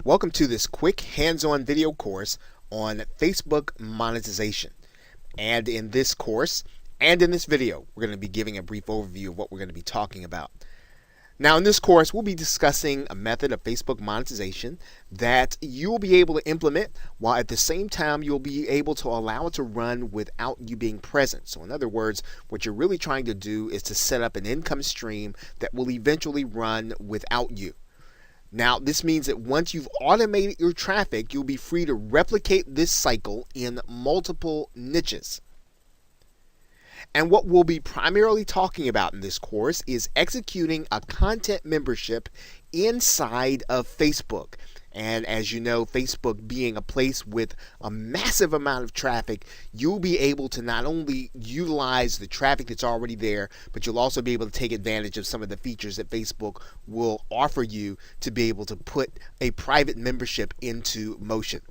Welcome to this quick hands-on video course on Facebook monetization. And in this course and in this video, we're going to be giving a brief overview of what we're going to be talking about. Now in this course, we'll be discussing a method of Facebook monetization that you'll be able to implement while at the same time you'll be able to allow it to run without you being present. So in other words, what you're really trying to do is to set up an income stream that will eventually run without you. Now, this means that once you've automated your traffic, you'll be free to replicate this cycle in multiple niches. And what we'll be primarily talking about in this course is executing a content membership inside of Facebook. And as you know, Facebook being a place with a massive amount of traffic, you'll be able to not only utilize the traffic that's already there, but you'll also be able to take advantage of some of the features that Facebook will offer you to be able to put a private membership into motion.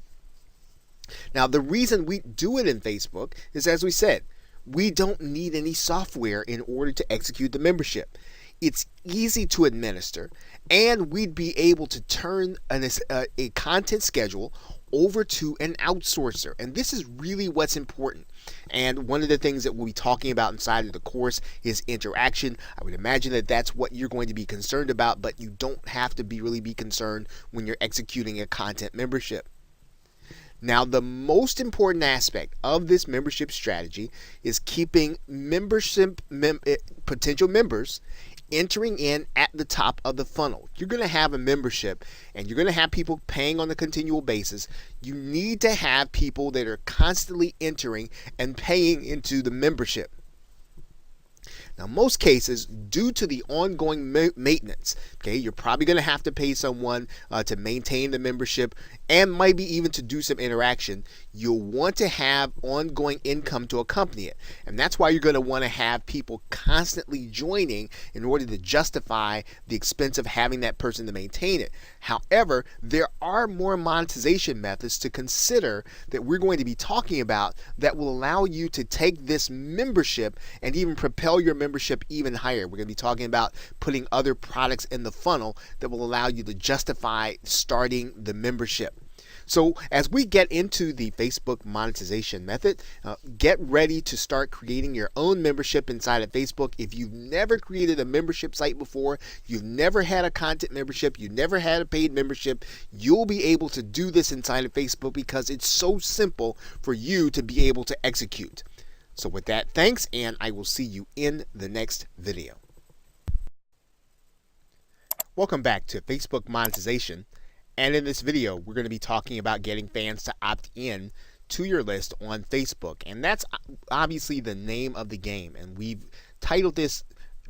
Now, the reason we do it in Facebook is, as we said, we don't need any software in order to execute the membership. It's easy to administer, and we'd be able to turn a content schedule over to an outsourcer. And this is really what's important. And one of the things that we'll be talking about inside of the course is interaction. I would imagine that that's what you're going to be concerned about, but you don't have to really be concerned when you're executing a content membership. Now, the most important aspect of this membership strategy is keeping potential members entering in at the top of the funnel. You're going to have a membership and you're going to have people paying on a continual basis. You need to have people that are constantly entering and paying into the membership. Now, most cases, due to the ongoing maintenance, you're probably going to have to pay someone to maintain the membership and maybe even to do some interaction. You'll want to have ongoing income to accompany it. And that's why you're going to want to have people constantly joining in order to justify the expense of having that person to maintain it. However, there are more monetization methods to consider that we're going to be talking about that will allow you to take this membership and even propel your membership even higher. We're going to be talking about putting other products in the funnel that will allow you to justify starting the membership. So as we get into the Facebook monetization method, get ready to start creating your own membership inside of Facebook. If you've never created a membership site before, you've never had a content membership, you've never had a paid membership, you'll be able to do this inside of Facebook because it's so simple for you to be able to execute. So with that, thanks, and I will see you in the next video. Welcome back to Facebook monetization. And in this video, we're going to be talking about getting fans to opt in to your list on Facebook. And that's obviously the name of the game. And we've titled this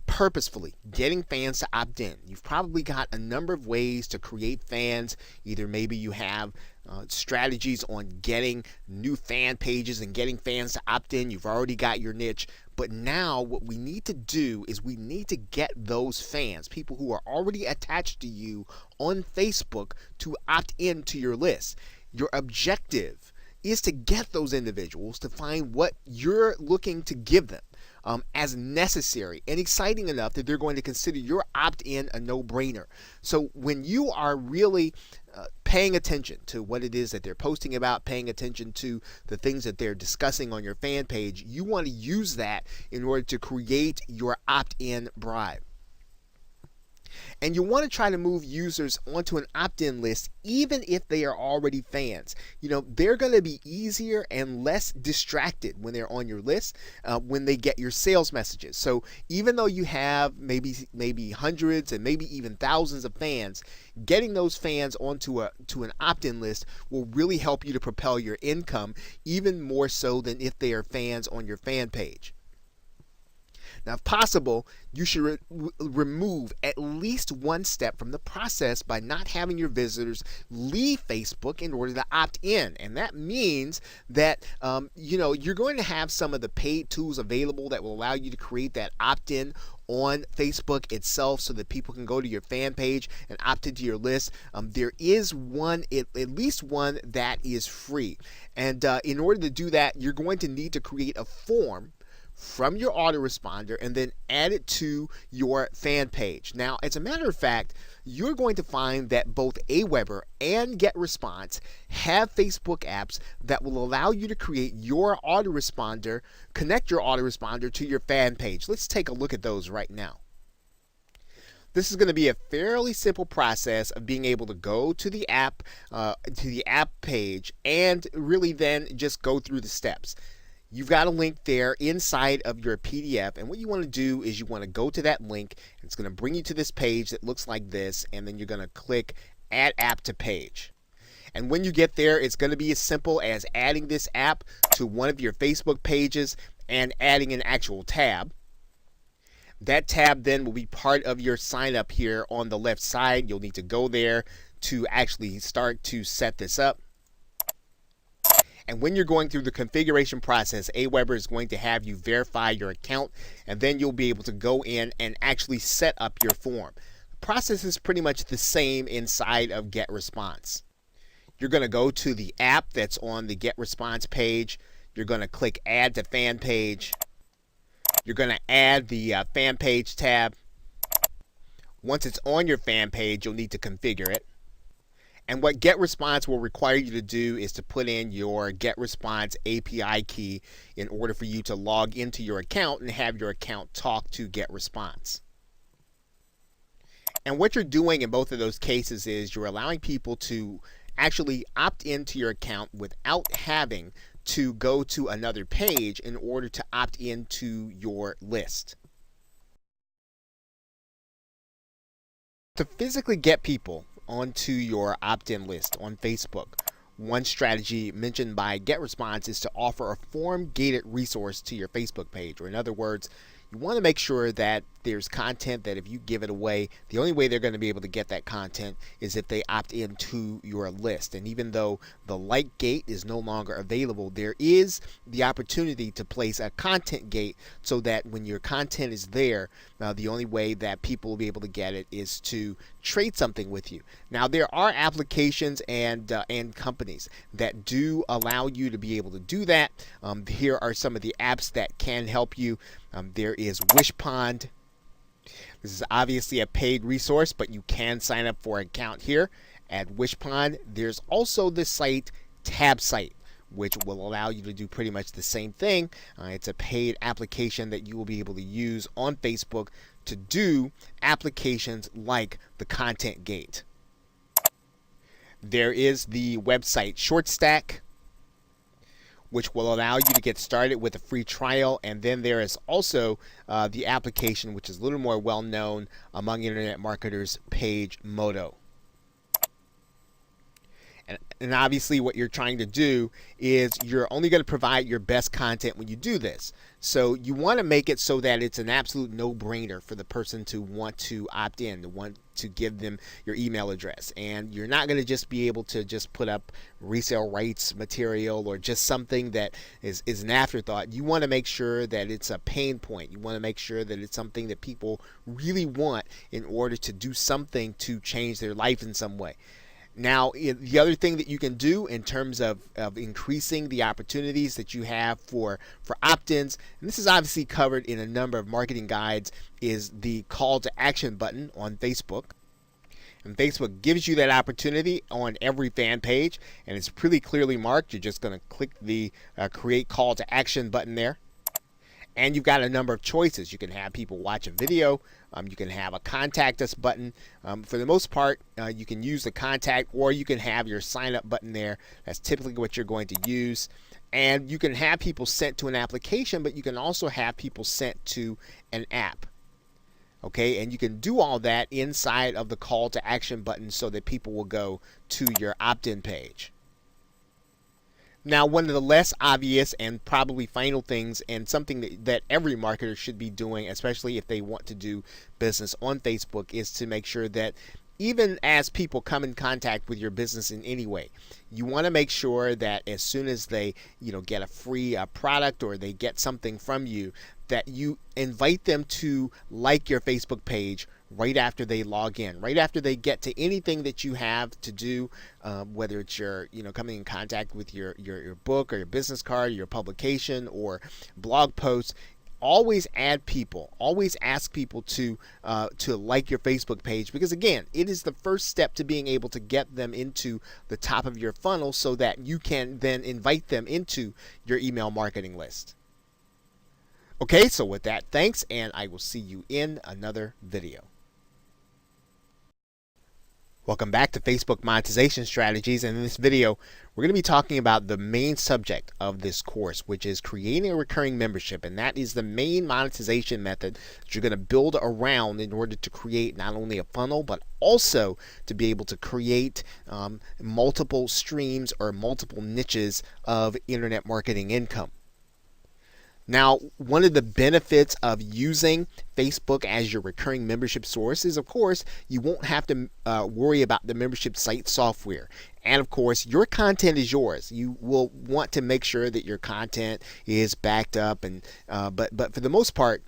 purposefully, getting fans to opt in. You've probably got a number of ways to create fans. Either maybe you have strategies on getting new fan pages and getting fans to opt in. You've already got your niche. But now what we need to do is we need to get those fans, people who are already attached to you on Facebook, to opt into your list. Your objective is to get those individuals to find what you're looking to give them as necessary and exciting enough that they're going to consider your opt-in a no-brainer. So when you are really paying attention to what it is that they're posting about, paying attention to the things that they're discussing on your fan page, you want to use that in order to create your opt-in bribe. And you want to try to move users onto an opt-in list even if they are already fans. They're going to be easier and less distracted when they're on your list when they get your sales messages. So even though you have maybe hundreds and maybe even thousands of fans, getting those fans onto an opt-in list will really help you to propel your income even more so than if they are fans on your fan page. Now, if possible, you should remove at least one step from the process by not having your visitors leave Facebook in order to opt in. And that means that you're going to have some of the paid tools available that will allow you to create that opt-in on Facebook itself so that people can go to your fan page and opt into your list. There is one, at least one, that is free. And in order to do that, you're going to need to create a form from your autoresponder and then add it to your fan page. Now, as a matter of fact, you're going to find that both Aweber and GetResponse have Facebook apps that will allow you to create your autoresponder, connect your autoresponder to your fan page. Let's take a look at those right now. This is going to be a fairly simple process of being able to go to the app page and really then just go through the steps. You've got a link there inside of your PDF, and what you want to do is you want to go to that link, and it's going to bring you to this page that looks like this, and then you're going to click Add App to Page. And when you get there, it's going to be as simple as adding this app to one of your Facebook pages and adding an actual tab. That tab then will be part of your sign up here on the left side. You'll need to go there to actually start to set this up. And when you're going through the configuration process, Aweber is going to have you verify your account, and then you'll be able to go in and actually set up your form. The process is pretty much the same inside of GetResponse. You're going to go to the app that's on the GetResponse page. You're going to click Add to Fan Page. You're going to add the fan page tab. Once it's on your fan page, you'll need to configure it. And what GetResponse will require you to do is to put in your GetResponse API key in order for you to log into your account and have your account talk to GetResponse. And what you're doing in both of those cases is you're allowing people to actually opt into your account without having to go to another page in order to opt into your list. To physically get people onto your opt-in list on Facebook, one strategy mentioned by GetResponse is to offer a form-gated resource to your Facebook page, or in other words, you want to make sure that there's content that if you give it away, the only way they're going to be able to get that content is if they opt into your list. And even though the like gate is no longer available, there is the opportunity to place a content gate so that when your content is there, the only way that people will be able to get it is to trade something with you. Now, there are applications and companies that do allow you to be able to do that. Here are some of the apps that can help you. There is Wishpond. This is obviously a paid resource, but you can sign up for an account here at Wishpond. There's also the site TabSite, which will allow you to do pretty much the same thing. It's a paid application that you will be able to use on Facebook to do applications like the Content Gate. There is the website ShortStack, which will allow you to get started with a free trial. And then there is also the application, which is a little more well known among internet marketers, PageModo. And obviously what you're trying to do is you're only going to provide your best content when you do this. So you want to make it so that it's an absolute no-brainer for the person to want to opt in, to want to give them your email address. And you're not going to just be able to just put up resale rights material or just something that is an afterthought. You want to make sure that it's a pain point. You want to make sure that it's something that people really want in order to do something to change their life in some way. Now, the other thing that you can do in terms of increasing the opportunities that you have for opt-ins, and this is obviously covered in a number of marketing guides, is the call to action button on Facebook. And Facebook gives you that opportunity on every fan page, and it's pretty clearly marked. You're just going to click the create call to action button there. And you've got a number of choices. You can have people watch a video. You can have a contact us button. For the most part, you can use the contact, or you can have your sign up button there. That's typically what you're going to use. And you can have people sent to an application, but you can also have people sent to an app. Okay, and you can do all that inside of the call to action button so that people will go to your opt-in page. Now, one of the less obvious and probably final things, and something that every marketer should be doing, especially if they want to do business on Facebook, is to make sure that even as people come in contact with your business in any way, you want to make sure that as soon as they get a free product or they get something from you, that you invite them to like your Facebook page right after they log in, right after they get to anything that you have to do, whether it's your coming in contact with your book or your business card, your publication or blog posts. always add people, always ask people to like your Facebook page, because again, it is the first step to being able to get them into the top of your funnel so that you can then invite them into your email marketing list. Okay, so with that, thanks, and I will see you in another video. Welcome back to Facebook Monetization Strategies, and in this video we're going to be talking about the main subject of this course, which is creating a recurring membership, and that is the main monetization method that you're going to build around in order to create not only a funnel but also to be able to create multiple streams or multiple niches of internet marketing income. Now, one of the benefits of using Facebook as your recurring membership source is, of course, you won't have to worry about the membership site software. And of course, your content is yours. You will want to make sure that your content is backed up, and but for the most part,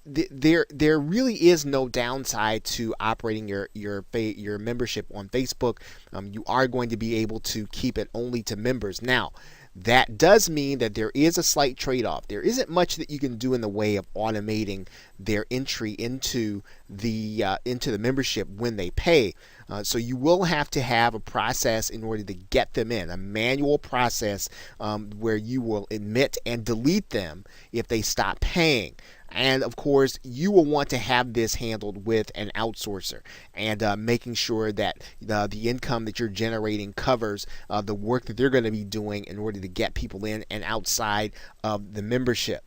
there really is no downside to operating your membership on Facebook. You are going to be able to keep it only to members. Now, that does mean that there is a slight trade-off. There isn't much that you can do in the way of automating their entry into the membership when they pay. So you will have to have a process in order to get them in, a manual process where you will admit and delete them if they stop paying. And of course, you will want to have this handled with an outsourcer, and making sure that the income that you're generating covers the work that they're going to be doing in order to get people in and outside of the membership.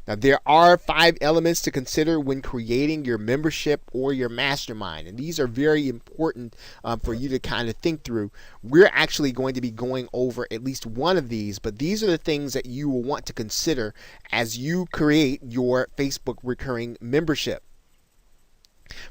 Now, there are 5 elements to consider when creating your membership or your mastermind, and these are very important for you to kind of think through. We're actually going to be going over at least one of these, but these are the things that you will want to consider as you create your Facebook recurring membership.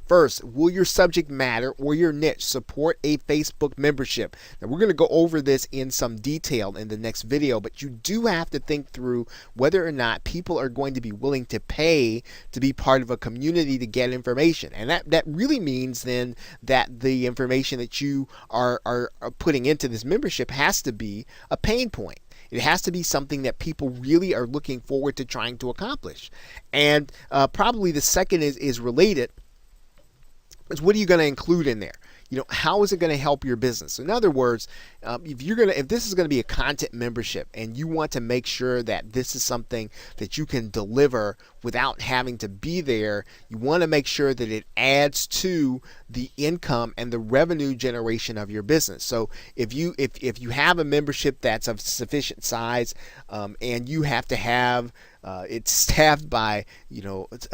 First, will your subject matter or your niche support a Facebook membership? Now, we're going to go over this in some detail in the next video, but you do have to think through whether or not people are going to be willing to pay to be part of a community to get information. And that really means then that the information that you are putting into this membership has to be a pain point. It has to be something that people really are looking forward to trying to accomplish. And probably the second is related. Is what are you going to include in there? How is it going to help your business? In other words, if this is going to be a content membership and you want to make sure that this is something that you can deliver without having to be there, you want to make sure that it adds to the income and the revenue generation of your business. So if you have a membership that's of sufficient size, and you have to have it's staffed by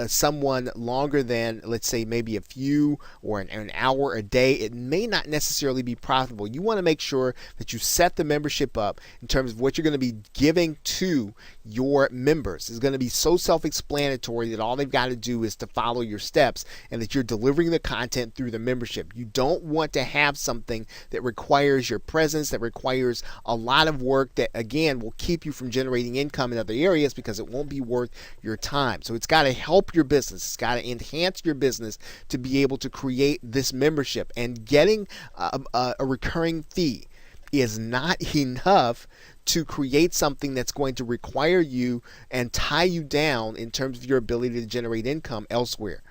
someone longer than, let's say, maybe a few or an hour a day, it may not necessarily be profitable. You want to make sure that you set the membership up in terms of what you're going to be giving to your members. It's going to be so self-explanatory that all they've got to do is to follow your steps, and that you're delivering the content through the membership. You don't want to have something that requires your presence, that requires a lot of work, that again will keep you from generating income in other areas because it won't be worth your time. So it's got to help your business. It's got to enhance your business to be able to create this membership. And getting a recurring fee is not enough to create something that's going to require you and tie you down in terms of your ability to generate income elsewhere.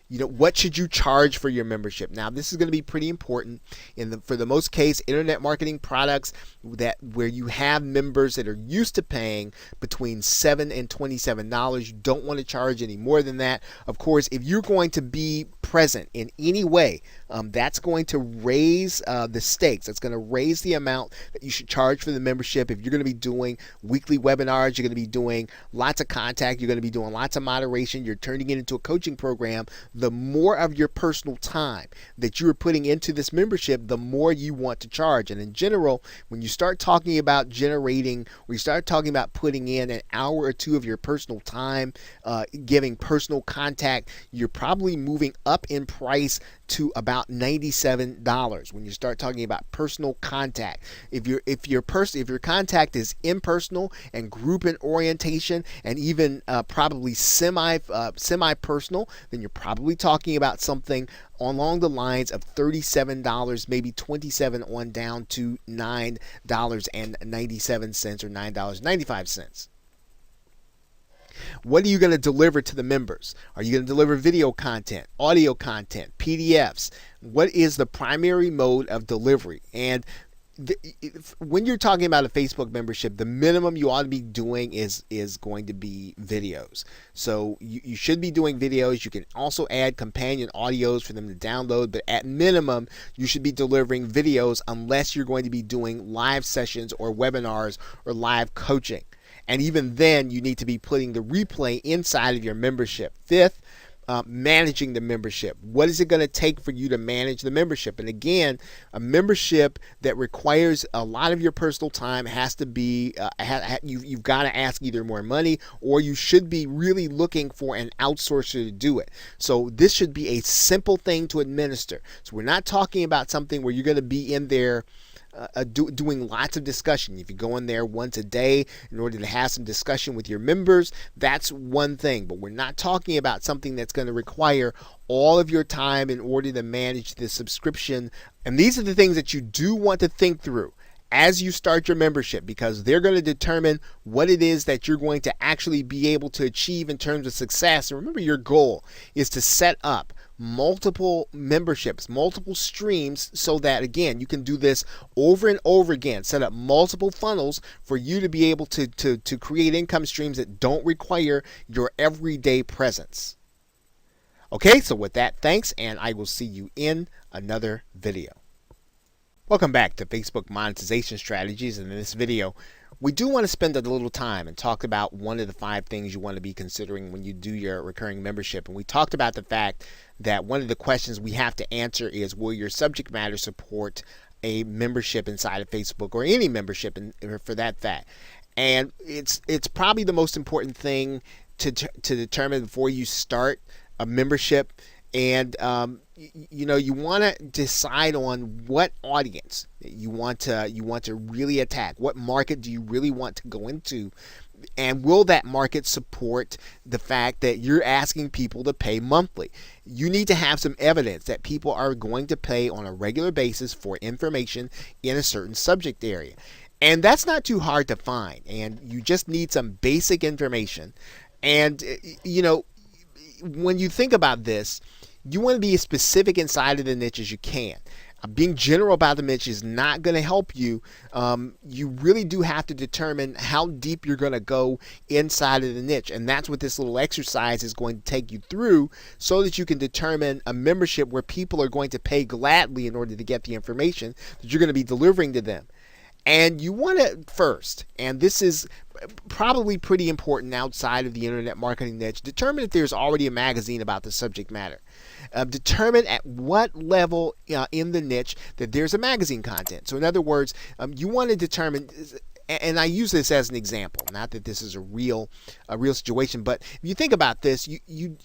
What should you charge for your membership? Now, this is going to be pretty important for the most case, internet marketing products where you have members that are used to paying between $7 and $27. You don't want to charge any more than that. Of course, if you're going to be present in any way, that's going to raise the stakes. That's going to raise the amount that you should charge for the membership. If you're going to be doing weekly webinars, you're going to be doing lots of contact, you're going to be doing lots of moderation, you're turning it into a coaching program, the more of your personal time that you are putting into this membership, the more you want to charge. And in general, when you start talking about generating, or you start talking about putting in an hour or two of your personal time, giving personal contact, you're probably moving up in price to about $97 when you start talking about personal contact. If your contact is impersonal and group in orientation, and even probably semi personal, then you're probably talking about something along the lines of $37, maybe $27 on down to $9.97 or $9.95. What are you going to deliver to the members? Are you going to deliver video content, audio content, PDFs? What is the primary mode of delivery? And when you're talking about a Facebook membership, the minimum you ought to be doing is going to be videos. So you should be doing videos. You can also add companion audios for them to download, but at minimum, you should be delivering videos unless you're going to be doing live sessions or webinars or live coaching. And even then, you need to be putting the replay inside of your membership. Fifth, managing the membership. What is it going to take for you to manage the membership? And again, a membership that requires a lot of your personal time has to be, you've got to ask either more money, or you should be really looking for an outsourcer to do it. So this should be a simple thing to administer. So we're not talking about something where you're going to be in there doing lots of discussion. If you go in there once a day in order to have some discussion with your members, that's one thing. But we're not talking about something that's going to require all of your time in order to manage the subscription. And these are the things that you do want to think through as you start your membership, because they're going to determine what it is that you're going to actually be able to achieve in terms of success. And remember, your goal is to set up multiple memberships, multiple streams, so that again you can do this over and over again. Set up multiple funnels for you to be able to create income streams that don't require your everyday presence. Okay, so with that, thanks, and I will see you in another video. Welcome back to Facebook Monetization Strategies. And in this video, we do want to spend a little time and talk about one of the 5 things you want to be considering when you do your recurring membership. And we talked about the fact that one of the questions we have to answer is, will your subject matter support a membership inside of Facebook, or any membership for that fact? And it's probably the most important thing to determine before you start a membership. And you want to decide on what audience you want to really attack. What market do you really want to go into? And will that market support the fact that you're asking people to pay monthly? You need to have some evidence that people are going to pay on a regular basis for information in a certain subject area. And that's not too hard to find. And you just need some basic information. And, when you think about this, you want to be as specific inside of the niche as you can. Being general about the niche is not going to help you. You really do have to determine how deep you're going to go inside of the niche. And that's what this little exercise is going to take you through, so that you can determine a membership where people are going to pay gladly in order to get the information that you're going to be delivering to them. And you want to first, and this is probably pretty important outside of the internet marketing niche, determine if there's already a magazine about the subject matter. Determine at what level in the niche that there's a magazine content. So in other words, you want to determine, and I use this as an example, not that this is a real situation, but if you think about this,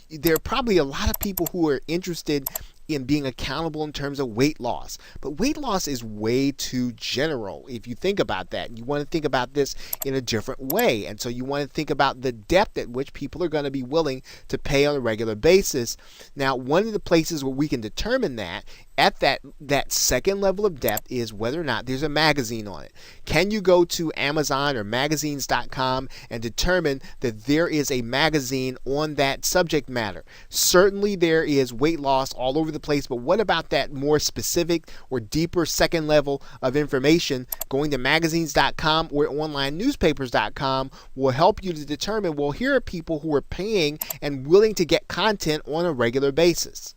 there are probably a lot of people who are interested in being accountable in terms of weight loss. But weight loss is way too general if you think about that. You want to think about this in a different way. And so you want to think about the depth at which people are going to be willing to pay on a regular basis. Now, one of the places where we can determine that at that second level of depth is whether or not there's a magazine on it. Can you go to Amazon or magazines.com and determine that there is a magazine on that subject matter? Certainly there is weight loss all over the place, but what about that more specific or deeper second level of information? Going to magazines.com or onlinenewspapers.com will help you to determine, well, here are people who are paying and willing to get content on a regular basis.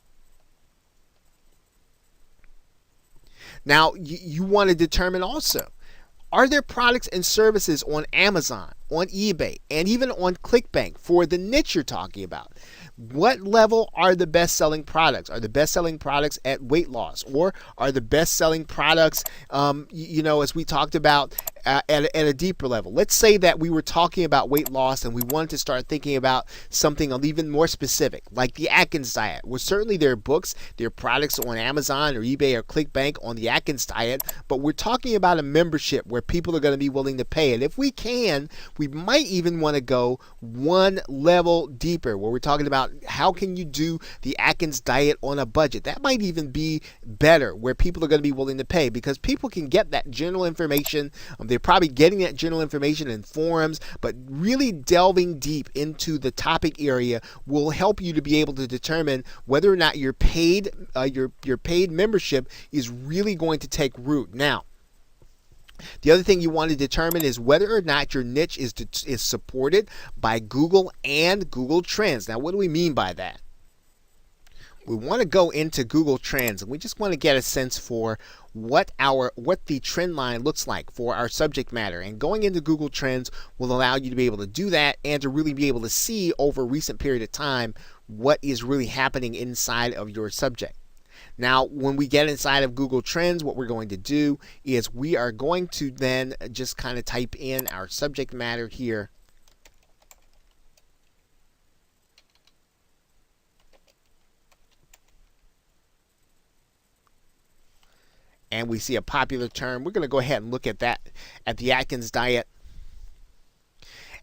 Now, you want to determine also, are there products and services on Amazon, on eBay, and even on ClickBank for the niche you're talking about? What level are the best-selling products? Are the best-selling products at weight loss? Or are the best-selling products, as we talked about, at a deeper level? Let's say that we were talking about weight loss and we wanted to start thinking about something even more specific, like the Atkins diet. Well, certainly there are books, there are products on Amazon or eBay or ClickBank on the Atkins diet, but we're talking about a membership where people are going to be willing to pay. And if we can, we might even want to go one level deeper, where we're talking about how can you do the Atkins diet on a budget. That might even be better, where people are going to be willing to pay, because people can get that general information. They're probably getting that general information in forums, but really delving deep into the topic area will help you to be able to determine whether or not your paid membership is really going to take root. Now, the other thing you want to determine is whether or not your niche is supported by Google and Google Trends. Now, what do we mean by that? We want to go into Google Trends, and we just want to get a sense for what the trend line looks like for our subject matter. And going into Google Trends will allow you to be able to do that and to really be able to see over a recent period of time what is really happening inside of your subject. Now, when we get inside of Google Trends, what we're going to do is we are going to then just kind of type in our subject matter here. And we see a popular term. We're going to go ahead and look at that, at the Atkins diet.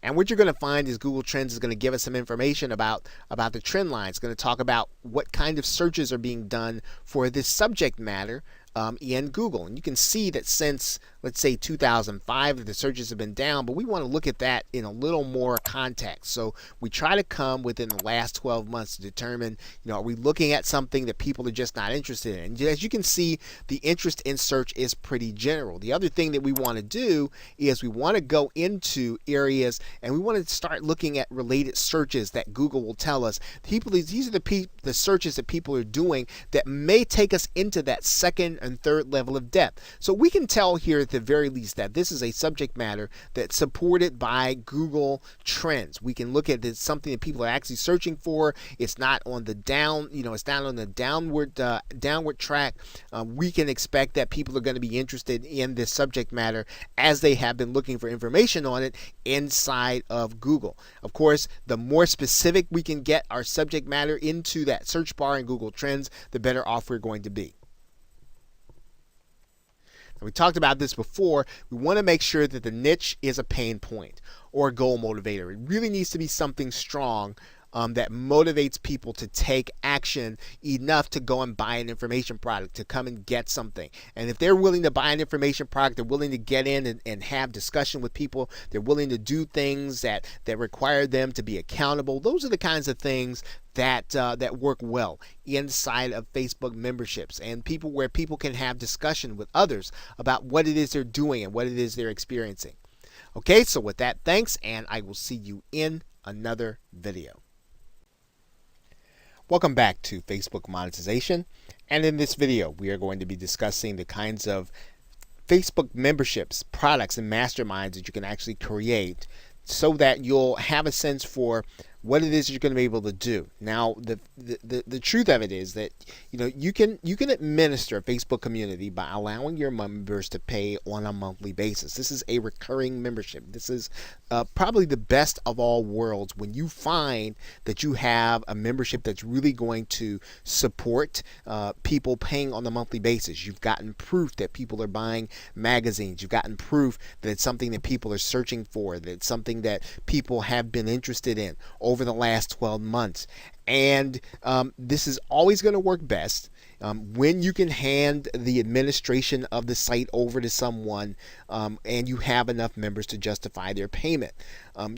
And what you're going to find is Google Trends is going to give us some information about the trend line. It's going to talk about what kind of searches are being done for this subject matter in Google. And you can see that since, let's say, 2005, the searches have been down, but we want to look at that in a little more context. So we try to come within the last 12 months to determine, are we looking at something that people are just not interested in? And as you can see, the interest in search is pretty general. The other thing that we want to do is we want to go into areas and we want to start looking at related searches that Google will tell us. These are the searches that people are doing that may take us into that second and third level of depth. So we can tell here at the very least that this is a subject matter that's supported by Google Trends. We can look at this, something that people are actually searching for. It's not on the it's not on the downward track. We can expect that people are going to be interested in this subject matter as they have been looking for information on it inside of Google. Of course, the more specific we can get our subject matter into that search bar in Google Trends, the better off we're going to be. We talked about this before. We want to make sure that the niche is a pain point or a goal motivator. It really needs to be something strong that motivates people to take action enough to go and buy an information product, to come and get something. And if they're willing to buy an information product, they're willing to get in and have discussion with people, they're willing to do things that require them to be accountable. Those are the kinds of things that work well inside of Facebook memberships, and where people can have discussion with others about what it is they're doing and what it is they're experiencing. Okay, so with that, thanks, and I will see you in another video. Welcome back to Facebook monetization, and in this video we are going to be discussing the kinds of Facebook memberships, products, and masterminds that you can actually create so that you'll have a sense for what it is you're going to be able to do. Now, the truth of it is that you can administer a Facebook community by allowing your members to pay on a monthly basis. This is a recurring membership. This is probably the best of all worlds when you find that you have a membership that's really going to support people paying on a monthly basis. You've gotten proof that people are buying magazines. You've gotten proof that it's something that people are searching for, that it's something that people have been interested in over the last 12 months. And this is always going to work best when you can hand the administration of the site over to someone and you have enough members to justify their payment.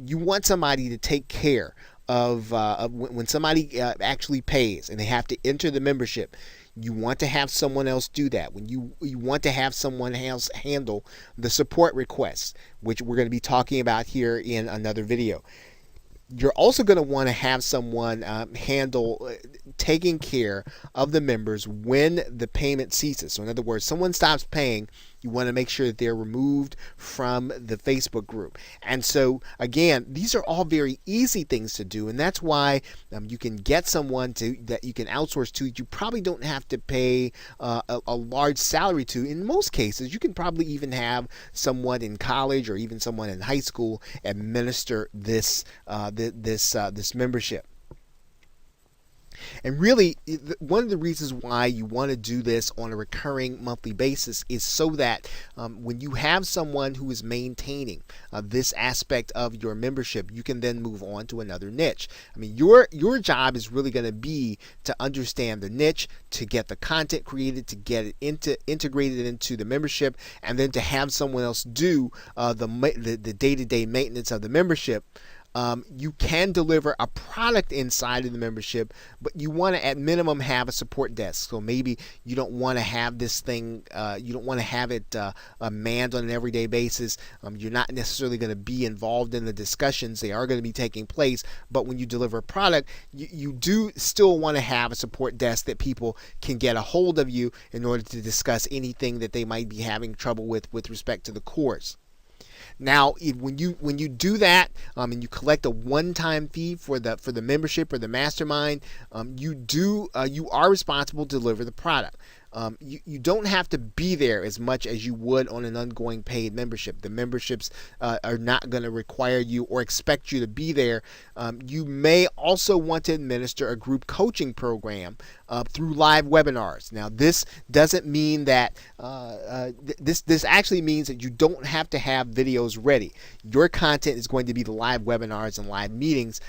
You want somebody to take care of when somebody actually pays and they have to enter the membership. You want to have someone else do that. When you want to have someone else handle the support requests, which we're going to be talking about here in another video. You're also going to want to have someone handle taking care of the members when the payment ceases. So in other words, someone stops paying, you want to make sure that they're removed from the Facebook group. And so again, these are all very easy things to do, and that's why you can get someone that you can outsource to. You probably don't have to pay a large salary to. In most cases, you can probably even have someone in college or even someone in high school administer this membership. And really, one of the reasons why you want to do this on a recurring monthly basis is so that when you have someone who is maintaining this aspect of your membership, you can then move on to another niche. I mean, your job is really going to be to understand the niche, to get the content created, to get it integrated into the membership, and then to have someone else do the day-to-day maintenance of the membership. You can deliver a product inside of the membership, but you want to at minimum have a support desk. So maybe you don't want to have this thing, you don't want to have it manned on an everyday basis. You're not necessarily going to be involved in the discussions. They are going to be taking place, but when you deliver a product, you do still want to have a support desk that people can get a hold of you in order to discuss anything that they might be having trouble with respect to the course. Now, when you do that and you collect a one-time fee for the membership or the mastermind, you are responsible to deliver the product. You don't have to be there as much as you would on an ongoing paid membership. The memberships are not going to require you or expect you to be there. You may also want to administer a group coaching program through live webinars. Now, this doesn't mean that this actually means that you don't have to have videos ready. Your content is going to be the live webinars and live meetings.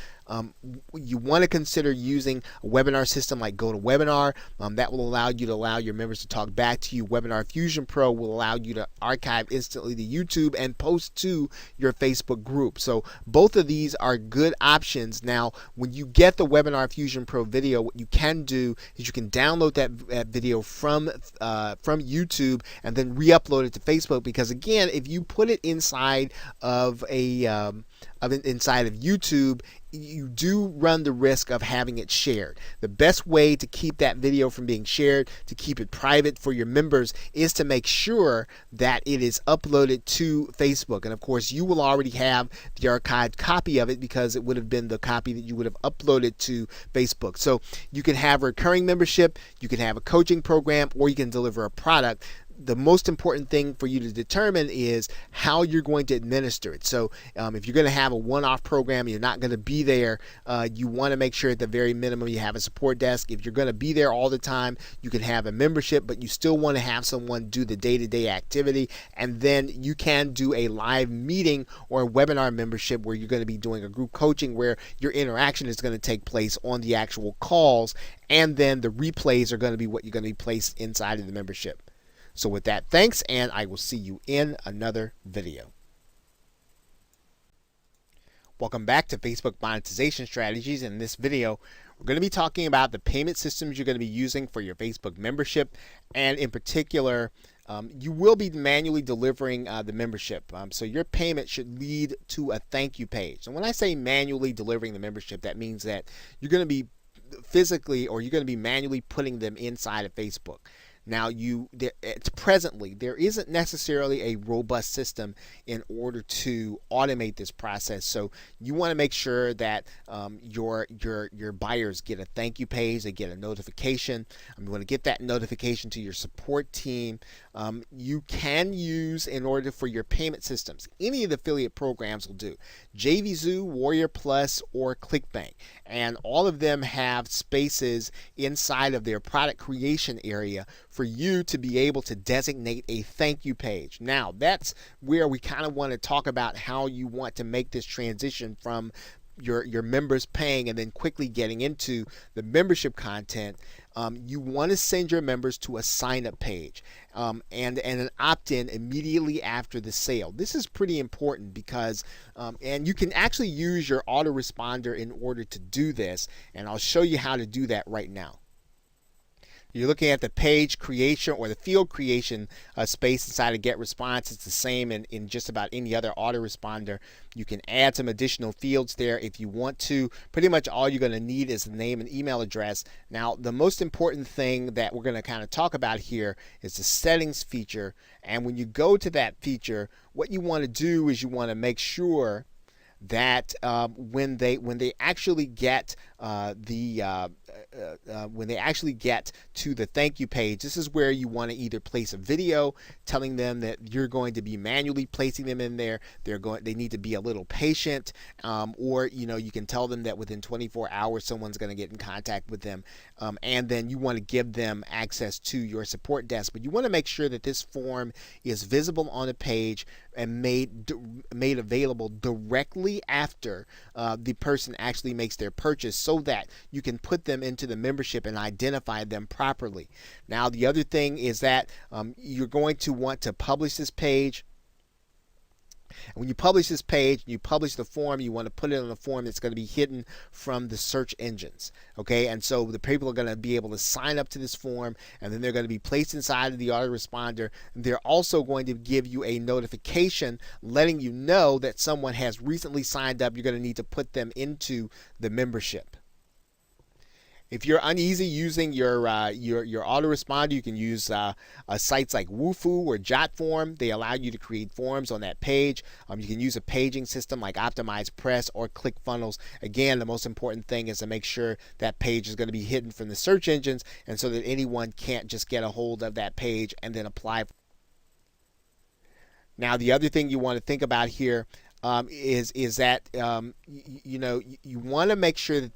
You want to consider using a webinar system like GoToWebinar. That will allow you to allow your members to talk back to you. Webinar Fusion Pro will allow you to archive instantly to YouTube and post to your Facebook group. So both of these are good options. Now, when you get the Webinar Fusion Pro video, what you can do is you can download that video from YouTube and then re-upload it to Facebook, because again, if you put it inside of inside of YouTube, you do run the risk of having it shared. The best way to keep that video from being shared, to keep it private for your members, is to make sure that it is uploaded to Facebook. And of course, you will already have the archived copy of it because it would have been the copy that you would have uploaded to Facebook. So you can have a recurring membership, you can have a coaching program, or you can deliver a product. The most important thing for you to determine is how you're going to administer it. So if you're going to have a one-off program, you're not going to be there, you want to make sure at the very minimum you have a support desk. If you're going to be there all the time, you can have a membership, but you still want to have someone do the day-to-day activity. And then you can do a live meeting or a webinar membership where you're going to be doing a group coaching where your interaction is going to take place on the actual calls, and then the replays are going to be what you're going to be placed inside of the membership. So with that, thanks, and I will see you in another video. Welcome back to Facebook Monetization Strategies. In this video, we're going to be talking about the payment systems you're going to be using for your Facebook membership, and in particular, you will be manually delivering the membership. So your payment should lead to a thank you page. And when I say manually delivering the membership, that means that you're going to be physically, or you're going to be manually putting them inside of Facebook. Now, presently, there isn't necessarily a robust system in order to automate this process. So you want to make sure that your buyers get a thank you page, they get a notification. You want to get that notification to your support team. You can use, in order for your payment systems, any of the affiliate programs will do. JVZoo, Warrior Plus, or ClickBank. And all of them have spaces inside of their product creation area for you to be able to designate a thank you page. Now, that's where we kind of want to talk about how you want to make this transition from your members paying and then quickly getting into the membership content. You want to send your members to a sign-up page and an opt-in immediately after the sale. This is pretty important because, and you can actually use your autoresponder in order to do this, and I'll show you how to do that right now. You're looking at the page creation or the field creation space inside of GetResponse. It's the same in just about any other autoresponder. You can add some additional fields there if you want to. Pretty much all you're going to need is the name and email address. Now, the most important thing that we're going to kind of talk about here is the settings feature. And when you go to that feature, what you want to do is you want to make sure that when they actually get get to the thank you page, this is where you want to either place a video telling them that you're going to be manually placing them in there. They need to be a little patient, or you can tell them that within 24 hours someone's going to get in contact with them, and then you want to give them access to your support desk. But you want to make sure that this form is visible on the page and made available directly after the person actually makes their purchase, so that you can put them into the membership and identify them properly. Now, the other thing is that you're going to want to publish this page. And when you publish this page, you publish the form, you want to put it on a form that's going to be hidden from the search engines. Okay, and so the people are going to be able to sign up to this form, and then they're going to be placed inside of the autoresponder. They're also going to give you a notification letting you know that someone has recently signed up. You're going to need to put them into the membership. If you're uneasy using your autoresponder, you can use sites like Wufoo or JotForm. They allow you to create forms on that page. You can use a paging system like OptimizePress or ClickFunnels. Again, the most important thing is to make sure that page is going to be hidden from the search engines, and so that anyone can't just get a hold of that page and then apply. Now, the other thing you want to think about here is that you want to make sure that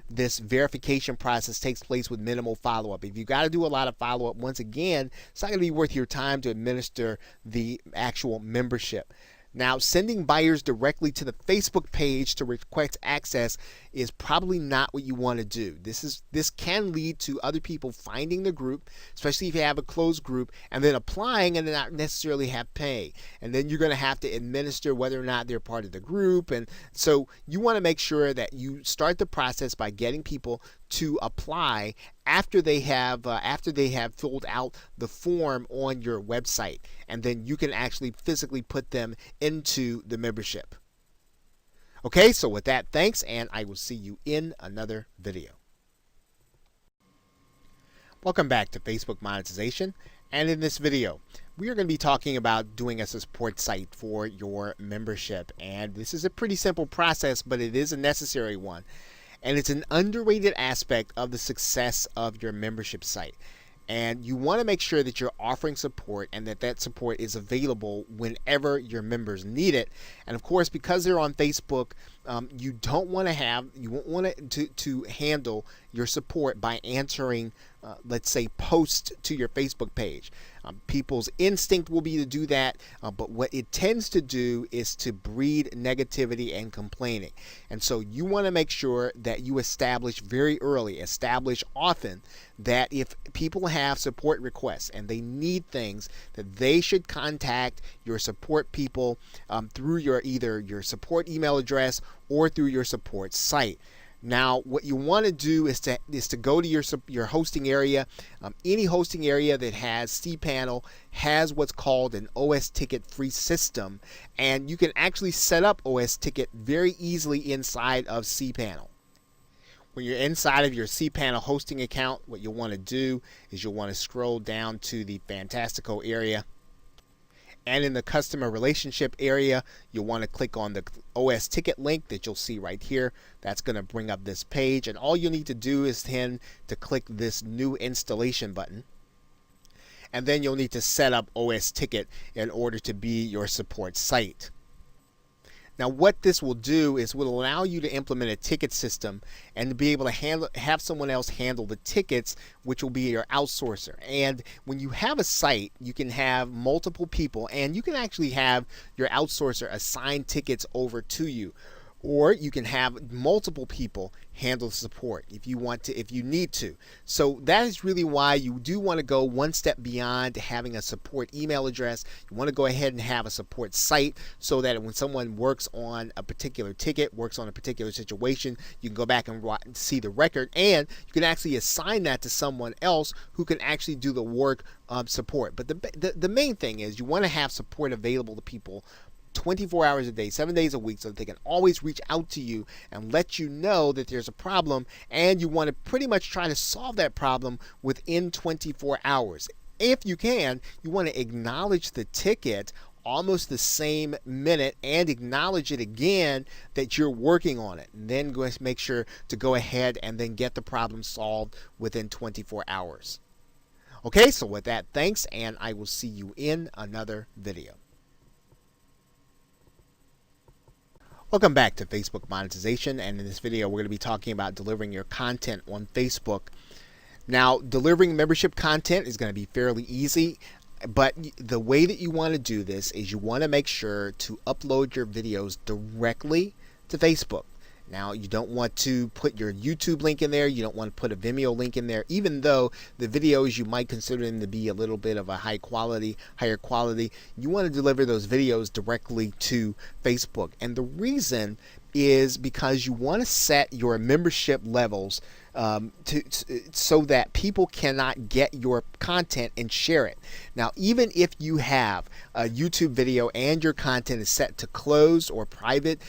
this verification process takes place with minimal follow-up. If you got to do a lot of follow-up, once again, it's not going to be worth your time to administer the actual membership. Now, sending buyers directly to the Facebook page to request access is probably not what you want to do. This can lead to other people finding the group, especially if you have a closed group, and then applying and not necessarily have pay. And then you're going to have to administer whether or not they're part of the group. And so you want to make sure that you start the process by getting people to apply after they have filled out the form on your website, and then you can actually physically put them into the membership. Okay, so with that, thanks, and I will see you in another video. Welcome back to Facebook Monetization, and in this video we are going to be talking about doing a support site for your membership. And this is a pretty simple process, but it is a necessary one. And it's an underrated aspect of the success of your membership site. And you want to make sure that you're offering support and that support is available whenever your members need it. And of course, because they're on Facebook, you won't want to handle your support by answering, let's say, posts to your Facebook page. People's instinct will be to do that, but what it tends to do is to breed negativity and complaining. And so you want to make sure that you establish often, that if people have support requests and they need things, that they should contact your support people through either your support email address or through your support site. Now, what you want to do is to go to your hosting area. Any hosting area that has cPanel has what's called an OS Ticket free system, and you can actually set up OS Ticket very easily inside of cPanel. When you're inside of your cPanel hosting account, what you'll want to do is you'll want to scroll down to the Fantastico area. And in the customer relationship area, you'll want to click on the OS Ticket link that you'll see right here. That's going to bring up this page, and all you need to do is to click this new installation button. And then you'll need to set up OS Ticket in order to be your support site. Now, what this will do is will allow you to implement a ticket system and to be able to have someone else handle the tickets, which will be your outsourcer. And when you have a site, you can have multiple people, and you can actually have your outsourcer assign tickets over to you. Or you can have multiple people handle support if you need to. So that is really why you do want to go one step beyond having a support email address. You want to go ahead and have a support site, so that when someone works on a particular ticket, works on a particular situation, you can go back and see the record, and you can actually assign that to someone else who can actually do the work of support. But the main thing is you want to have support available to people 24 hours a day, 7 days a week, so that they can always reach out to you and let you know that there's a problem, and you want to pretty much try to solve that problem within 24 hours. If you can, you want to acknowledge the ticket almost the same minute and acknowledge it again that you're working on it. And then go make sure to go ahead and then get the problem solved within 24 hours. Okay, so with that, thanks, and I will see you in another video. Welcome back to Facebook Monetization, and in this video we're going to be talking about delivering your content on Facebook. Now, delivering membership content is going to be fairly easy, but the way that you want to do this is you want to make sure to upload your videos directly to Facebook. Now, you don't want to put your YouTube link in there. You don't want to put a Vimeo link in there, even though the videos you might consider them to be a little bit of a higher quality. You want to deliver those videos directly to Facebook. And the reason is because you want to set your membership levels so that people cannot get your content and share it. Now, even if you have a YouTube video and your content is set to closed or private,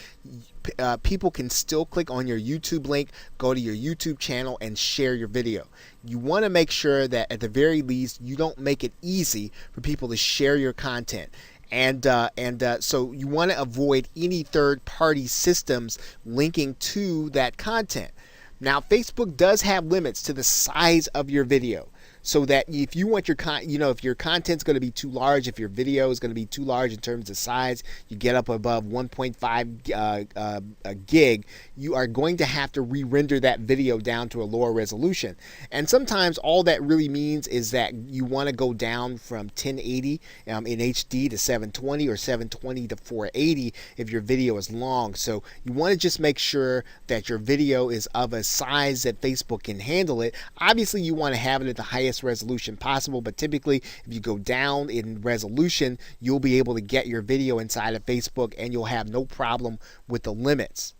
people can still click on your YouTube link, go to your YouTube channel, and share your video. You want to make sure that at the very least you don't make it easy for people to share your content. So you want to avoid any third-party systems linking to that content. Now, Facebook does have limits to the size of your video, so that if you want your if your content's going to be too large, if your video is going to be too large in terms of size, you get up above 1.5 gig, you are going to have to re-render that video down to a lower resolution. And sometimes all that really means is that you want to go down from 1080 in HD to 720 or 720 to 480 if your video is long. So you want to just make sure that your video is of a size that Facebook can handle it. Obviously, you want to have it at the highest resolution possible, but typically if you go down in resolution, you'll be able to get your video inside of Facebook and you'll have no problem with the limits.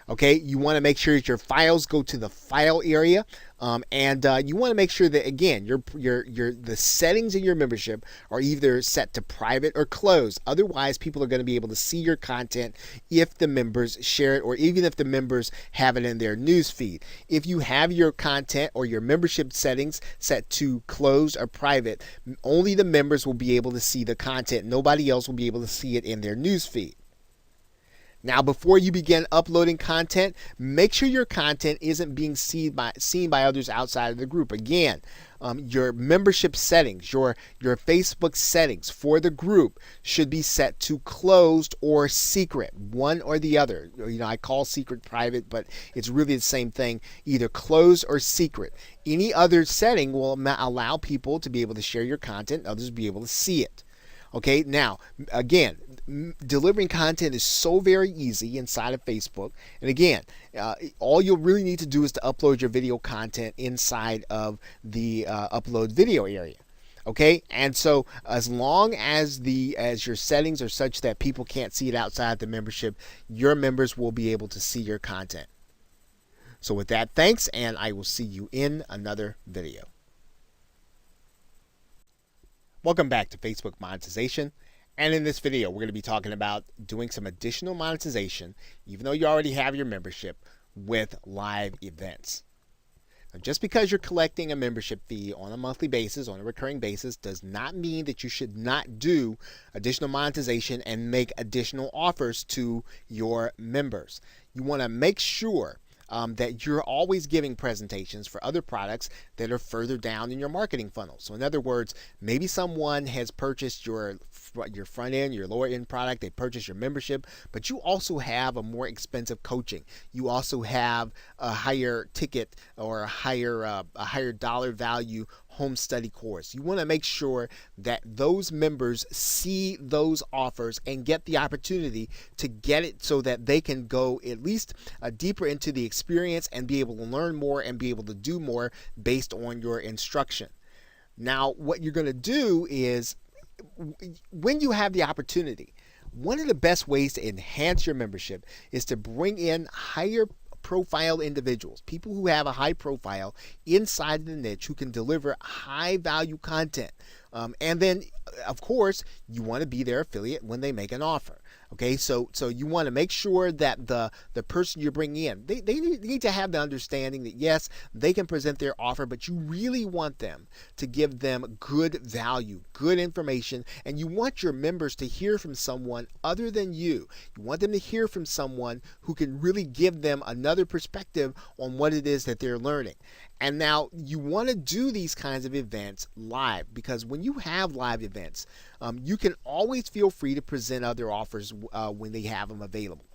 Okay, you want to make sure that your files go to the file area, and you want to make sure that, again, the settings in your membership are either set to private or closed. Otherwise, people are going to be able to see your content if the members share it, or even if the members have it in their news feed. If you have your content or your membership settings set to closed or private, only the members will be able to see the content. Nobody else will be able to see it in their news feed. Now, before you begin uploading content, make sure your content isn't being seen by others outside of the group. Again, your membership settings, your Facebook settings for the group should be set to closed or secret, one or the other. I call secret private, but it's really the same thing, either closed or secret. Any other setting will allow people to be able to share your content, others will be able to see it. Okay, now, again, delivering content is so very easy inside of Facebook. And again, all you'll really need to do is to upload your video content inside of the upload video area. Okay, and so as long as your settings are such that people can't see it outside the membership, your members will be able to see your content. So with that, thanks, and I will see you in another video. Welcome back to Facebook Monetization, and in this video we're going to be talking about doing some additional monetization, even though you already have your membership, with live events. Now, just because you're collecting a membership fee on a monthly basis, on a recurring basis, does not mean that you should not do additional monetization and make additional offers to your members. You want to make sure that you're always giving presentations for other products that are further down in your marketing funnel. So in other words, maybe someone has purchased your front end, your lower end product, they purchased your membership, but you also have a more expensive coaching. You also have a higher ticket or a higher dollar value home study course. You want to make sure that those members see those offers and get the opportunity to get it so that they can go at least deeper into the experience and be able to learn more and be able to do more based on your instruction. Now, what you're going to do is, when you have the opportunity, one of the best ways to enhance your membership is to bring in higher profile individuals, people who have a high profile inside the niche who can deliver high value content. And then, of course, you want to be their affiliate when they make an offer. Okay, so you want to make sure that the person you're bringing in, they need to have the understanding that yes, they can present their offer, but you really want them to give them good value, good information, and you want your members to hear from someone other than you. You want them to hear from someone who can really give them another perspective on what it is that they're learning. And now you want to do these kinds of events live, because when you have live events, you can always feel free to present other offers when they have them available.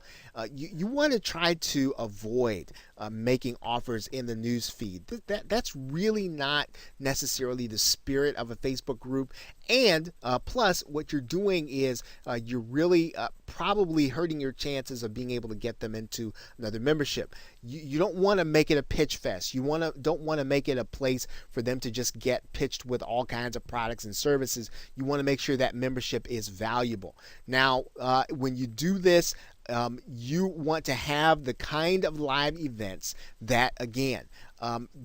You want to try to avoid making offers in the news feed. That's really not necessarily the spirit of a Facebook group. And plus, what you're doing is you're really probably hurting your chances of being able to get them into another membership. You don't want to make it a pitch fest. You don't want to make it a place for them to just get pitched with all kinds of products and services. You want to make sure that membership is valuable. Now, when you do this, you want to have the kind of live events that, again,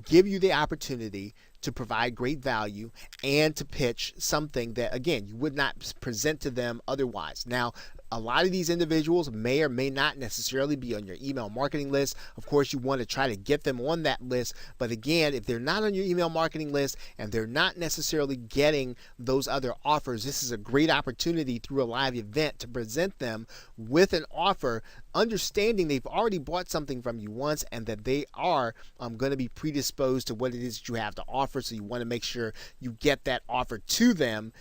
give you the opportunity to provide great value and to pitch something that, again, you would not present to them otherwise. Now, a lot of these individuals may or may not necessarily be on your email marketing list. Of course, you want to try to get them on that list. But again, if they're not on your email marketing list and they're not necessarily getting those other offers, this is a great opportunity through a live event to present them with an offer, understanding they've already bought something from you once and that they are going to be predisposed to what it is that you have to offer. So you want to make sure you get that offer to them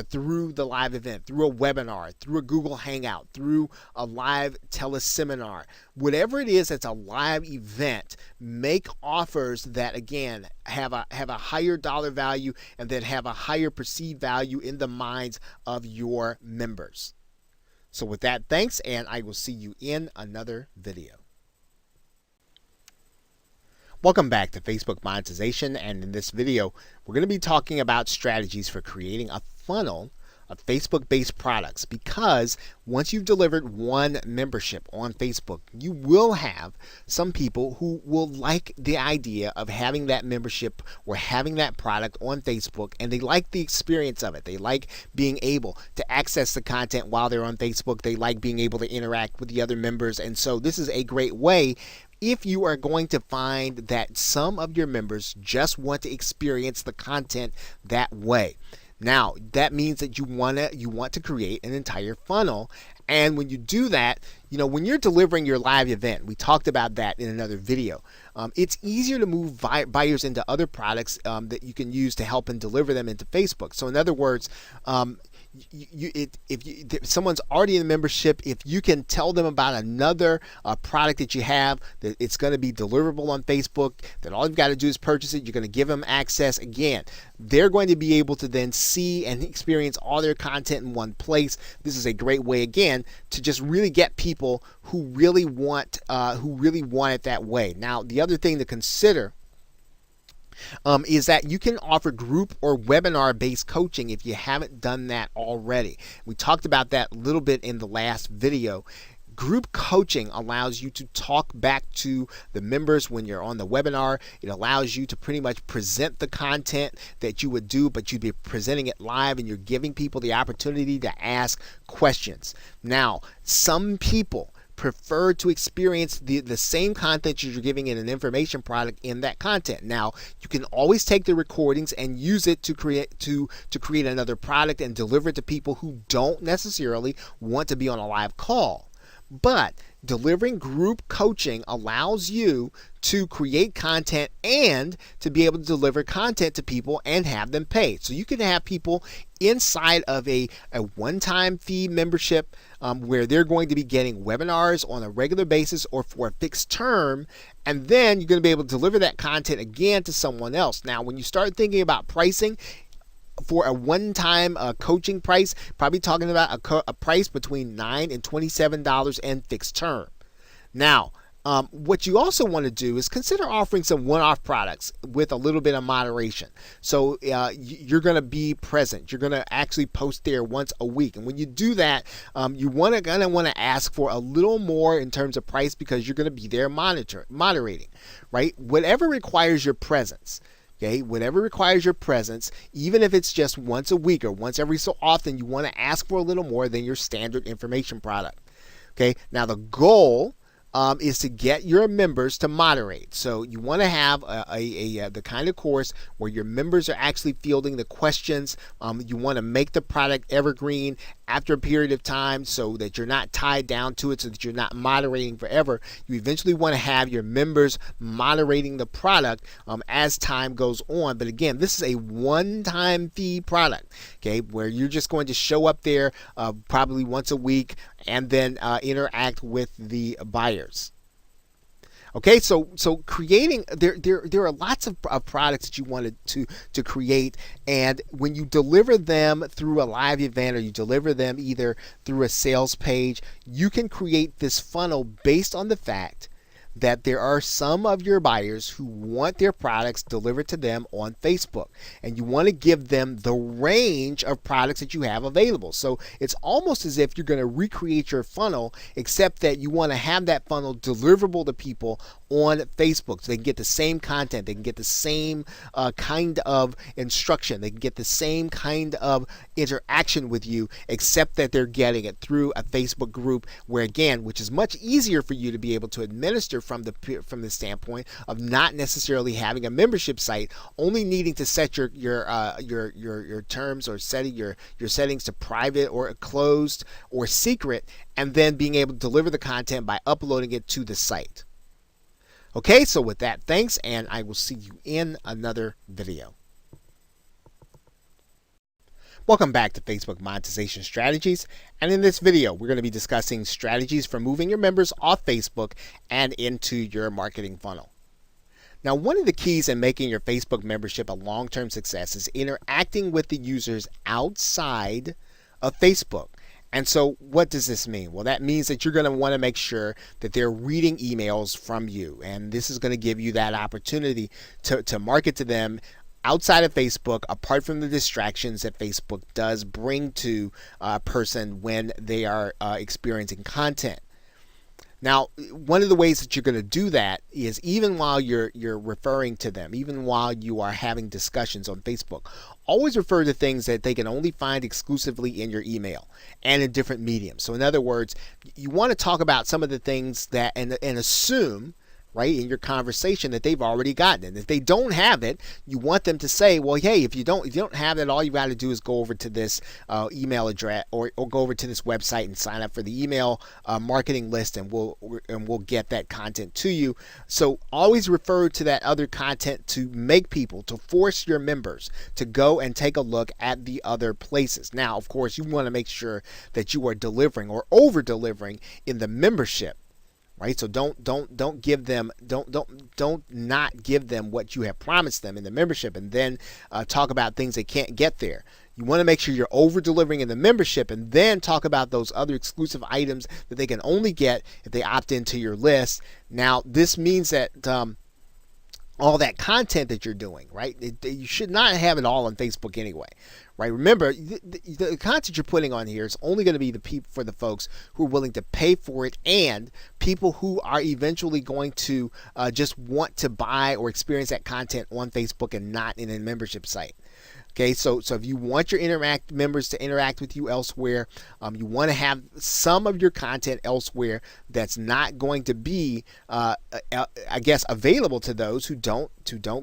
through the live event, through a webinar, through a Google Hangout, through a live teleseminar. Whatever it is that's a live event, make offers that, again, have a higher dollar value and that have a higher perceived value in the minds of your members. So with that, thanks, and I will see you in another video. Welcome back to Facebook Monetization, and in this video, we're going to be talking about strategies for creating a funnel of Facebook-based products, because once you've delivered one membership on Facebook, you will have some people who will like the idea of having that membership or having that product on Facebook, and they like the experience of it. They like being able to access the content while they're on Facebook. They like being able to interact with the other members, and so this is a great way if you are going to find that some of your members just want to experience the content that way. Now, that means that you want to create an entire funnel. And when you do that, when you're delivering your live event, we talked about that in another video. It's easier to move buyers into other products that you can use to help and deliver them into Facebook. So in other words, if someone's already in the membership, if you can tell them about another product that you have, that it's going to be deliverable on Facebook, that all you've got to do is purchase it, you're going to give them access. Again, they're going to be able to then see and experience all their content in one place. This is a great way, again, to just really get people who really want it that way. Now, the other thing to consider is that you can offer group or webinar-based coaching if you haven't done that already. We talked about that a little bit in the last video. Group coaching allows you to talk back to the members when you're on the webinar. It allows you to pretty much present the content that you would do, but you'd be presenting it live and you're giving people the opportunity to ask questions. Now, some people prefer to experience the same content you're giving in an information product in that content. Now, you can always take the recordings and use it to create another product and deliver it to people who don't necessarily want to be on a live call. But delivering group coaching allows you to create content and to be able to deliver content to people and have them pay. So you can have people inside of a one-time fee membership where they're going to be getting webinars on a regular basis or for a fixed term, and then you're going to be able to deliver that content again to someone else. Now, when you start thinking about pricing, for a one-time coaching price, probably talking about a price between $9 and $27 and fixed term. Now, what you also want to do is consider offering some one-off products with a little bit of moderation. So you're going to be present. You're going to actually post there once a week. And when you do that, you're going to want to ask for a little more in terms of price because you're going to be there moderating, right? Whatever requires your presence, Okay, whatever requires your presence, even if it's just once a week or once every so often, you want to ask for a little more than your standard information product. Okay, now the goal is to get your members to moderate. So you want to have the kind of course where your members are actually fielding the questions. You want to make the product evergreen after a period of time so that you're not tied down to it, so that you're not moderating forever. You eventually want to have your members moderating the product as time goes on. But again, this is a one-time fee product, okay, where you're just going to show up there probably once a week and then interact with the buyers. Okay, so creating there are lots of products that you wanted to create, and when you deliver them through a live event or you deliver them either through a sales page, you can create this funnel based on the fact that there are some of your buyers who want their products delivered to them on Facebook, and you want to give them the range of products that you have available. So it's almost as if you're going to recreate your funnel, except that you want to have that funnel deliverable to people on Facebook, so they can get the same content, they can get the same kind of instruction, they can get the same kind of interaction with you, except that they're getting it through a Facebook group, where again, which is much easier for you to be able to administer from the standpoint of not necessarily having a membership site, only needing to set your terms or setting your settings to private or closed or secret, and then being able to deliver the content by uploading it to the site. Okay, so with that, thanks, and I will see you in another video. Welcome back to Facebook Monetization Strategies, and in this video we're going to be discussing strategies for moving your members off Facebook and into your marketing funnel. Now, one of the keys in making your Facebook membership a long-term success is interacting with the users outside of Facebook. And so what does this mean? Well, that means that you're going to want to make sure that they're reading emails from you, and this is going to give you that opportunity to market to them outside of Facebook, apart from the distractions that Facebook does bring to a person when they are experiencing content. Now, one of the ways that you're going to do that is even while you're referring to them, even while you are having discussions on Facebook, always refer to things that they can only find exclusively in your email and in different mediums. So in other words, you want to talk about some of the things that and assume, right, in your conversation that they've already gotten it. If they don't have it, you want them to say, well, hey, if you don't have it, all you got to do is go over to this email address or go over to this website and sign up for the email marketing list, and we'll get that content to you. So always refer to that other content to make people, to force your members to go and take a look at the other places. Now, of course, you want to make sure that you are delivering or over delivering in the membership. Right, so don't give them don't not give them what you have promised them in the membership, and then talk about things they can't get there. You want to make sure you're over delivering in the membership, and then talk about those other exclusive items that they can only get if they opt into your list. Now, this means that all that content that you're doing, right? You should not have it all on Facebook anyway, right? Remember, the content you're putting on here is only going to be for the folks who are willing to pay for it, and people who are eventually going to just want to buy or experience that content on Facebook and not in a membership site. Okay, so if you want your members to interact with you elsewhere, you want to have some of your content elsewhere that's not going to be, I guess, available to those who don't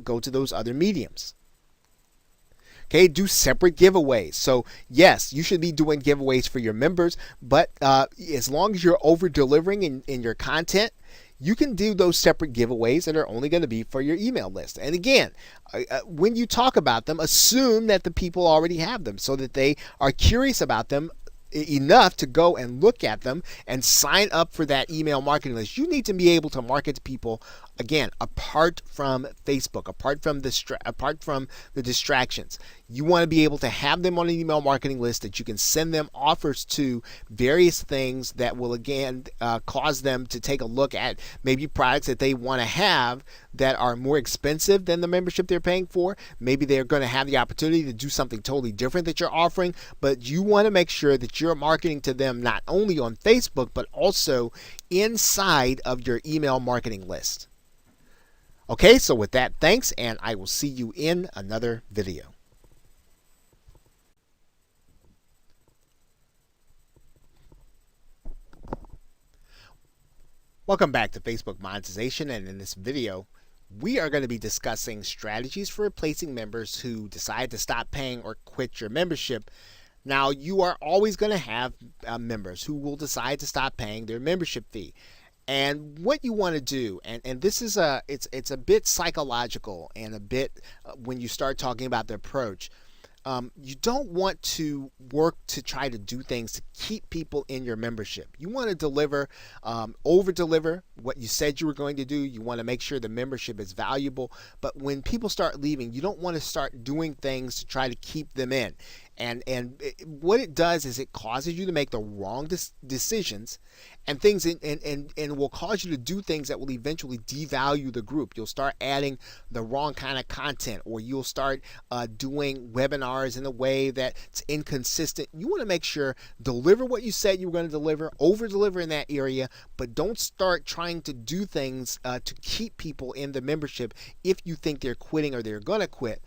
go to those other mediums. Okay, do separate giveaways. So yes, you should be doing giveaways for your members, but as long as you're over delivering in your content, you can do those separate giveaways that are only going to be for your email list. And again, when you talk about them, assume that the people already have them so that they are curious about them enough to go and look at them and sign up for that email marketing list. You need to be able to market to people, again, apart from Facebook, apart from the distractions. You want to be able to have them on an email marketing list that you can send them offers to various things that will, again, cause them to take a look at maybe products that they want to have that are more expensive than the membership they're paying for. Maybe they're going to have the opportunity to do something totally different that you're offering, but you want to make sure that you're marketing to them not only on Facebook, but also inside of your email marketing list. Okay, so with that, thanks, and I will see you in another video. Welcome back to Facebook Monetization, and in this video, we are going to be discussing strategies for replacing members who decide to stop paying or quit your membership. Now, you are always going to have members who will decide to stop paying their membership fee. And what you want to do, and this is it's a bit psychological and a bit when you start talking about the approach. You don't want to work to try to do things to keep people in your membership. You want to deliver, over deliver what you said you were going to do. You want to make sure the membership is valuable. But when people start leaving, you don't want to start doing things to try to keep them in. What it does is it causes you to make the wrong decisions, and things and will cause you to do things that will eventually devalue the group. You'll start adding the wrong kind of content, or you'll start doing webinars in a way that's inconsistent. You want to make sure deliver what you said you were going to deliver, over deliver in that area, but don't start trying to do things to keep people in the membership if you think they're quitting or they're going to quit.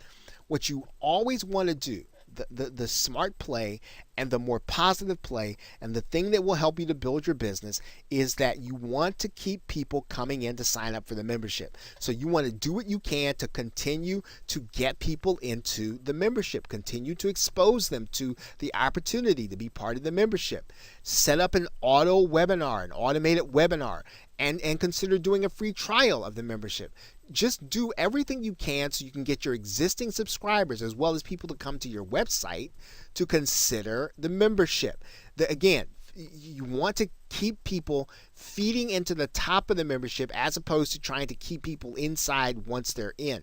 What you always want to do, the smart play and the more positive play, and the thing that will help you to build your business, is that you want to keep people coming in to sign up for the membership. So you want to do what you can to continue to get people into the membership, continue to expose them to the opportunity to be part of the membership. Set up an auto webinar, an automated webinar, and consider doing a free trial of the membership. Just do everything you can so you can get your existing subscribers as well as people to come to your website to consider the membership. Again, you want to keep people feeding into the top of the membership as opposed to trying to keep people inside once they're in.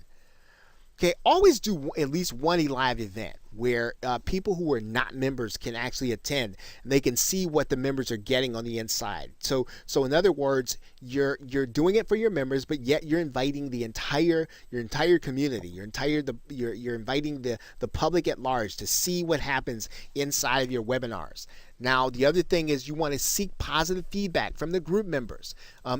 Okay, always do at least one live event where people who are not members can actually attend, and they can see what the members are getting on the inside. So in other words, you're doing it for your members, but yet you're inviting your entire community. You're inviting the public at large to see what happens inside of your webinars. Now, the other thing is you want to seek positive feedback from the group members.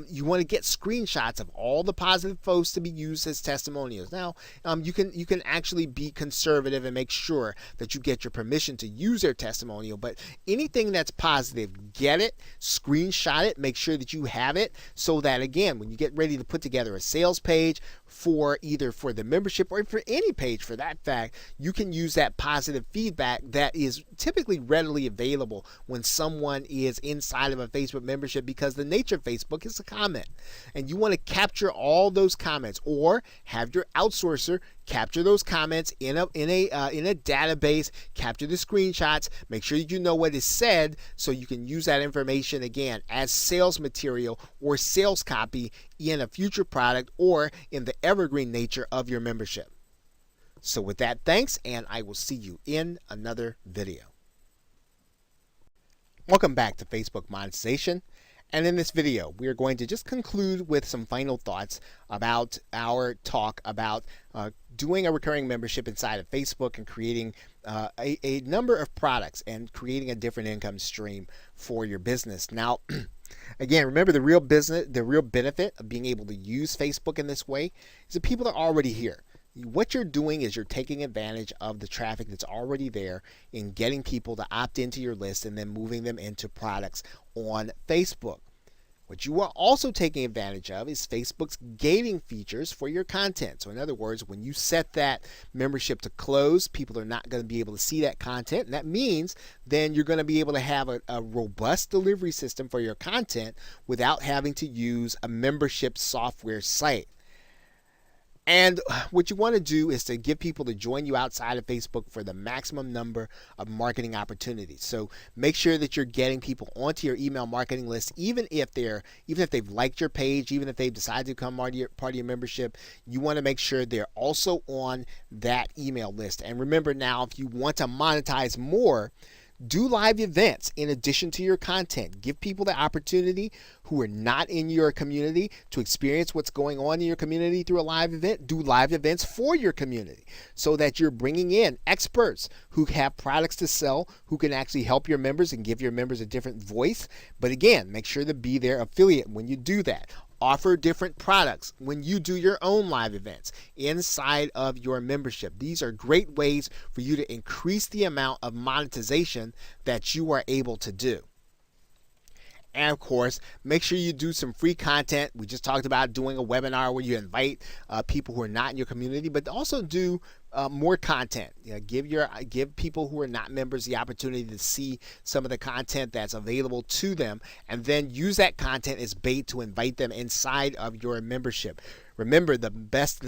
You want to get screenshots of all the positive posts to be used as testimonials. Now, you can actually be conservative and make sure that you get your permission to use their testimonial, but anything that's positive, get it, screenshot it, make sure that you have it, so that again, when you get ready to put together a sales page for either for the membership or for any page for that fact, you can use that positive feedback that is typically readily available when someone is inside of a Facebook membership, because the nature of Facebook is a comment, and you want to capture all those comments, or have your outsourcer capture those comments in a database, capture the screenshots, make sure that you know what is said so you can use that information again as sales material or sales copy in a future product or in the evergreen nature of your membership. So with that, thanks, and I will see you in another video. Welcome back to Facebook Monetization. And in this video, we are going to just conclude with some final thoughts about our talk about doing a recurring membership inside of Facebook and creating a number of products and creating a different income stream for your business. Now, again, remember the real benefit of being able to use Facebook in this way is that people are already here. What you're doing is you're taking advantage of the traffic that's already there in getting people to opt into your list and then moving them into products on Facebook. What you are also taking advantage of is Facebook's gating features for your content. So in other words, when you set that membership to close, people are not going to be able to see that content. And that means then you're going to be able to have a robust delivery system for your content without having to use a membership software site. And what you want to do is to give people to join you outside of Facebook for the maximum number of marketing opportunities. So make sure that you're getting people onto your email marketing list, even if they've liked your page, even if they've decided to become part of your membership. You want to make sure they're also on that email list. And remember now, if you want to monetize more, do live events in addition to your content. Give people the opportunity who are not in your community to experience what's going on in your community through a live event. Do live events for your community so that you're bringing in experts who have products to sell, who can actually help your members and give your members a different voice. But again, make sure to be their affiliate when you do that. Offer different products when you do your own live events inside of your membership. These are great ways for you to increase the amount of monetization that you are able to do. And of course, make sure you do some free content. We just talked about doing a webinar where you invite people who are not in your community, but also do more content. Give people who are not members the opportunity to see some of the content that's available to them, and then use that content as bait to invite them inside of your membership. Remember, the best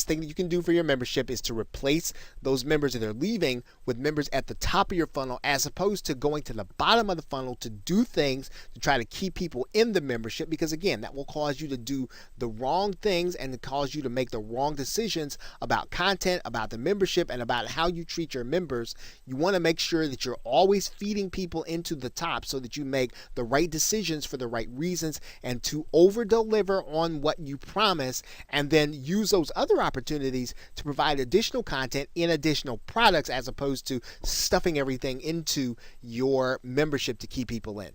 thing that you can do for your membership is to replace those members that are leaving with members at the top of your funnel, as opposed to going to the bottom of the funnel to do things to try to keep people in the membership, because again, that will cause you to do the wrong things and cause you to make the wrong decisions about content, about the membership, and about how you treat your members. You want to make sure that you're always feeding people into the top so that you make the right decisions for the right reasons, and to over deliver on what you promise, and then use those other opportunities to provide additional content in additional products, as opposed to stuffing everything into your membership to keep people in.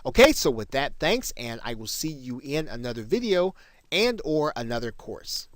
Okay, so with that, thanks, and I will see you in another video and or another course.